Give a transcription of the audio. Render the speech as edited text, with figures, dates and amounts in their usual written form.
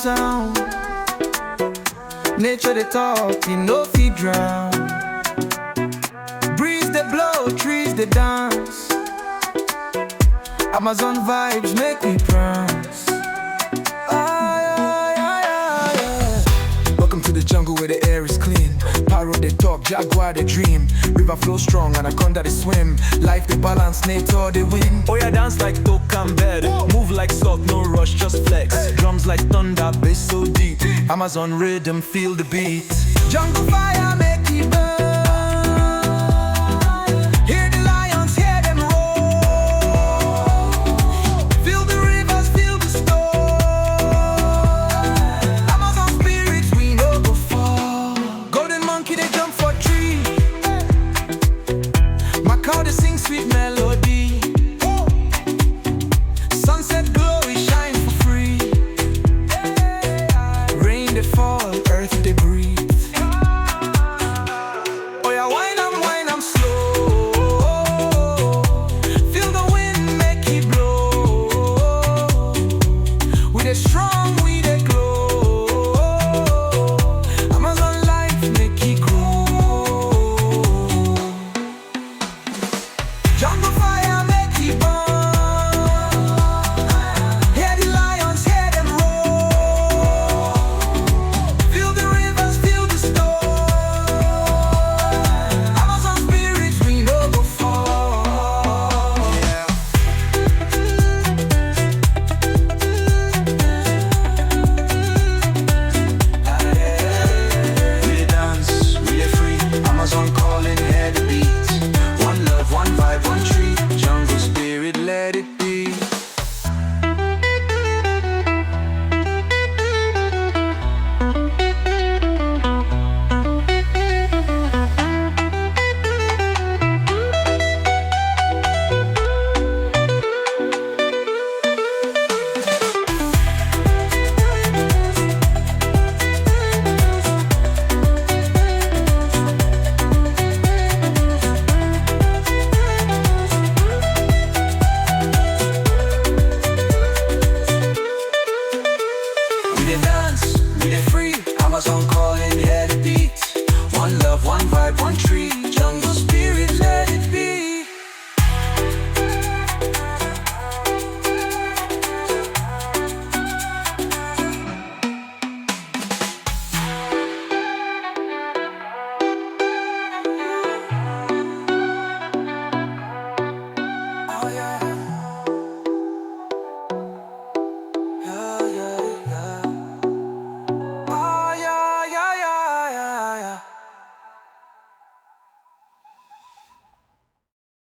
sound. Nature they talk, you no fit drown. Breeze they blow, trees they dance. Amazon vibes make me prance. Welcome to the jungle where the air is clean. Parrot they talk, jaguar they dream. River flow strong, anaconda they swim. Life they balance, nature they win. Oh yeah, dance like Toke and bed. Move like sock, no rush, just flex. Drums like thunder, bass so deep. Amazon rhythm, feel the beat. Jungle fire make it burn. Hear the lions, hear them roar. Feel the rivers, feel the storm. Amazon spirits, we no go fall. Golden monkey, they jump for tree. My cow, they sing sweet melody.